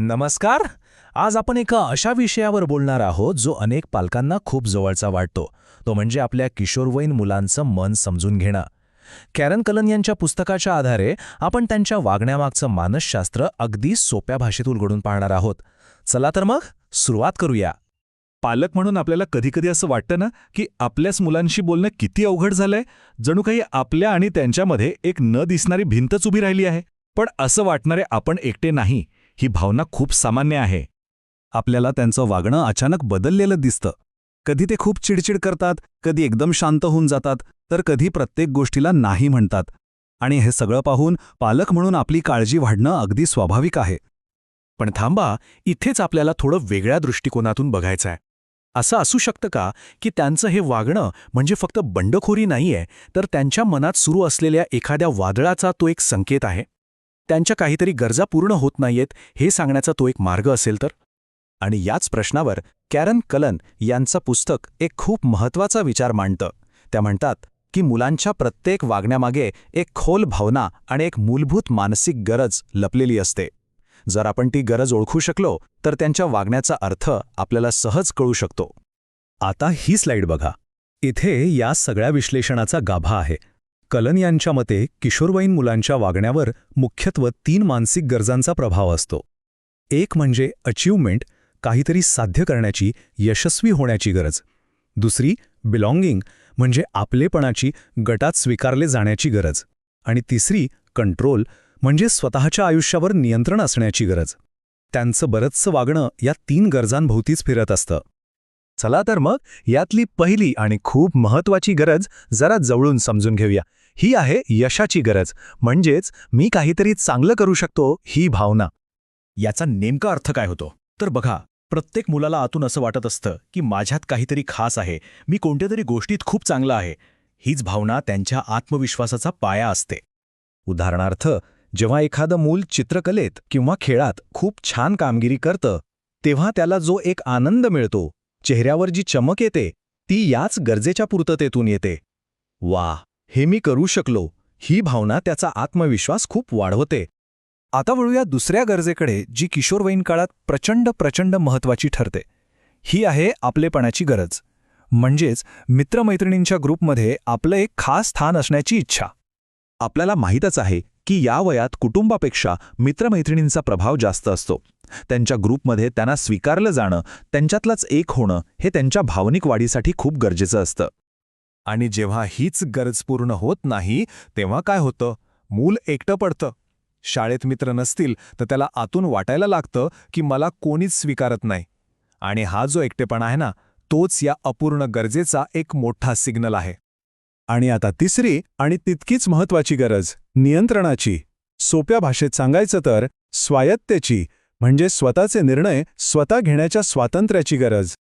नमस्कार. आज आपण एका अशा विषयावर बोलणार आहोत जो अनेक पालकांना खूप जवळचा वाटतो. तो म्हणजे आपल्या किशोरवयीन मुलांचं मन समजून घेणं. कॅरन कलन यांच्या पुस्तकाच्या आधारे आपण त्यांच्या वागण्यामागचं मानसशास्त्र अगदी सोप्या भाषेत उलगडून पाहणार आहोत. चला तर मग सुरुवात करूया. पालक म्हणून आपल्याला कधीकधी असं वाटतं ना की आपल्याच मुलांशी बोलणं किती अवघड झालंय, जणू काही आपल्या आणि त्यांच्यामध्ये एक न दिसणारी भिंतच उभी राहिली आहे. पण असं वाटणारे आपण एकटे नाही, ही भावना खूप सामान्य आहे. आपल्याला त्यांचं वागणं अचानक बदललेलं दिसतं. कधी ते खूप चिडचिड करतात, कधी एकदम शांत होऊन जातात, तर कधी प्रत्येक गोष्टीला नाही म्हणतात. आणि हे सगळं पाहून पालक म्हणून आपली काळजी वाढणं अगदी स्वाभाविक आहे. पण थांबा, इथेच आपल्याला थोडं वेगळ्या दृष्टिकोनातून बघायचं आहे. असं असू शकतं का की त्यांचं हे वागणं म्हणजे फक्त बंडखोरी नाहीये, तर त्यांच्या मनात सुरू असलेल्या एखाद्या वादळाचा तो एक संकेत आहे? त्यांच्या काहीतरी गरजा पूर्ण होत नाहीयेत हे सांगण्याचा तो एक मार्ग असेल तर? आणि याच प्रश्नावर कॅरन कलन यांचं पुस्तक एक खूप महत्त्वाचा विचार मांडतं. त्या म्हणतात की मुलांच्या प्रत्येक वागण्यामागे एक खोल भावना आणि एक मूलभूत मानसिक गरज लपलेली असते. जर आपण ती गरज ओळखू शकलो तर त्यांच्या वागण्याचा अर्थ आपल्याला सहज कळू शकतो. आता ही स्लाईड बघा. इथे या सगळ्या विश्लेषणाचा गाभा आहे. कलन यांच्या मते किशोरवयीन मुलांच्या वागण्यावर मुख्यत्वे 3 मानसिक गरजांचा प्रभाव असतो. एक म्हणजे अचिव्हमेंट, काहीतरी साध्य करण्याची, यशस्वी होण्याची गरज. दुसरी बिलॉंगिंग, म्हणजे आपलेपणाची, गटात स्वीकारले जाण्याची गरज. आणि तिसरी कंट्रोल, म्हणजे स्वतःच्या आयुष्यावर नियंत्रण असण्याची गरज. त्यांचं बरंचसं वागणं या 3 गरजांभोवतीच फिरत असतं. चला तर मग यातली पहिली आणि खूप महत्त्वाची गरज जरा जवळून समजून घेऊया. ही आहे यशाची गरज, म्हणजेच मी काहीतरी चांगलं करू शकतो ही भावना. याचा नेमका अर्थ काय होतो? तर बघा, प्रत्येक मुलाला आतून असं वाटत असतं की माझ्यात काहीतरी खास आहे, मी कोणत्यातरी गोष्टीत खूप चांगला आहे. हीच भावना त्यांच्या आत्मविश्वासाचा पाया असते. उदाहरणार्थ, जेव्हा एखादं मूल चित्रकलेत किंवा खेळात खूप छान कामगिरी करतं, तेव्हा त्याला जो एक आनंद मिळतो, चेहऱ्यावर जी चमक येते, ती याच गरजेच्या पूर्ततेतून येते. वाह, हे मी करू शकलो, ही भावना त्याचा आत्मविश्वास खूप वाढवते. आता वळूया दुसऱ्या गरजेकडे, जी किशोरवयीन काळात प्रचंड महत्त्वाची ठरते. ही आहे आपलेपणाची गरज, म्हणजेच मित्रमैत्रिणींच्या ग्रुपमध्ये आपलं एक खास स्थान असण्याची इच्छा. आपल्याला माहीतच आहे की या वयात कुटुंबापेक्षा मित्रमैत्रिणींचा प्रभाव जास्त असतो. त्यांच्या ग्रुपमध्ये त्यांना स्वीकारलं जाणं, त्यांच्यातलंच एक होणं, हे त्यांच्या भावनिक वाढीसाठी खूप गरजेचं असतं. आणि जेव्हा हीच गरज पूर्ण होत नाही, तेव्हा काय होतं? मूल एकटं पडतं. शाळेत मित्र नसतील तर त्याला आतून वाटायला लागतं की मला कोणीच स्वीकारत नाही. आणि हा जो एकटेपणा आहे ना, तोच या अपूर्ण गरजेचा एक मोठा सिग्नल आहे. आणि आता तिसरी आणि तितकीच महत्त्वाची गरज, नियंत्रणाची. सोप्या भाषेत सांगायचं तर स्वायत्तेची, म्हणजे स्वतःचे निर्णय स्वतः घेण्याच्या स्वातंत्र्याची गरज.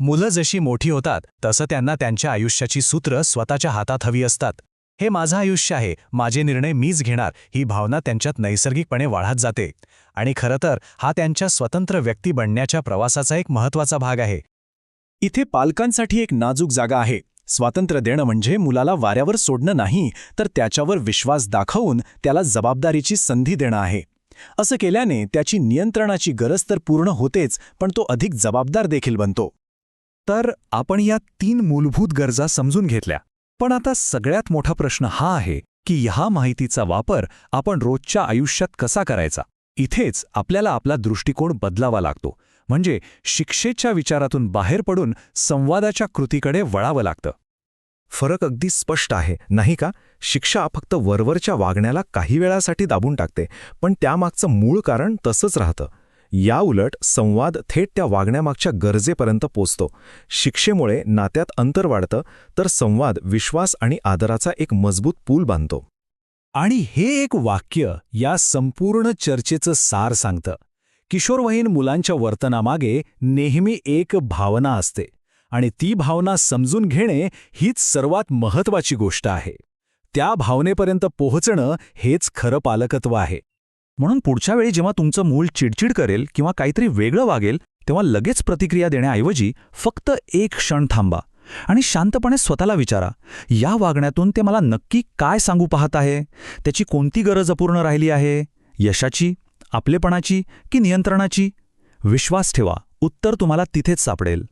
मुलं जशी मोठी होतात तसं त्यांना त्यांच्या आयुष्याची सूत्र स्वतःच्या हातात हवी असतात. हे माझं आयुष्य आहे, माझे निर्णय मीच घेणार, ही भावना त्यांच्यात नैसर्गिकपणे वाढत जाते. आणि खरं तर हा त्यांच्या स्वतंत्र व्यक्ती बनण्याच्या प्रवासाचा एक महत्त्वाचा भाग आहे. इथे पालकांसाठी एक नाजूक जागा आहे. स्वातंत्र्य देणं म्हणजे मुलाला वाऱ्यावर सोडणं नाही, तर त्याच्यावर विश्वास दाखवून त्याला जबाबदारीची संधी देणं आहे. असं केल्याने त्याची नियंत्रणाची गरज तर पूर्ण होतेच, पण तो अधिक जबाबदार देखील बनतो. तर आपण या 3 मूलभूत गरजा समजून घेतल्या. पण आता सगळ्यात मोठा प्रश्न हा आहे की ह्या माहितीचा वापर आपण रोजच्या आयुष्यात कसा करायचा. इथेच आपल्याला आपला दृष्टिकोन बदलावा लागतो. म्हणजे शिक्षेच्या विचारातून बाहेर पडून संवादाच्या कृतीकडे वळावं लागतं. फरक अगदी स्पष्ट आहे, नाही का? शिक्षा फक्त वरवरच्या वागण्याला काही वेळासाठी दाबून टाकते, पण त्यामागचं मूळ कारण तसंच राहतं. याउलट संवाद थेट त्या वागण्यामागच्या गरजेपर्यंत पोचतो. शिक्षेमुळे नात्यात अंतर वाढतं, तर संवाद विश्वास आणि आदराचा एक मजबूत पूल बांधतो. आणि हे एक वाक्य या संपूर्ण चर्चेचं सार सांगतं. किशोरवयीन मुलांच्या वर्तनामागे नेहमी एक भावना असते, आणि ती भावना समजून घेणे हीच सर्वात महत्त्वाची गोष्ट आहे. त्या भावनेपर्यंत पोहोचणं हेच खरं पालकत्व आहे. म्हणून पुढच्या वेळी जेव्हा तुमचं मूल चिडचिड करेल किंवा काहीतरी वेगळं वागेल, तेव्हा लगेच प्रतिक्रिया देण्याऐवजी फक्त एक क्षण थांबा आणि शांतपणे स्वतःला विचारा, या वागण्यातून ते मला नक्की काय सांगू पाहत आहे? त्याची कोणती गरज अपूर्ण राहिली आहे? यशाची, आपलेपणाची की नियंत्रणाची? विश्वास ठेवा, उत्तर तुम्हाला तिथेच सापडेल.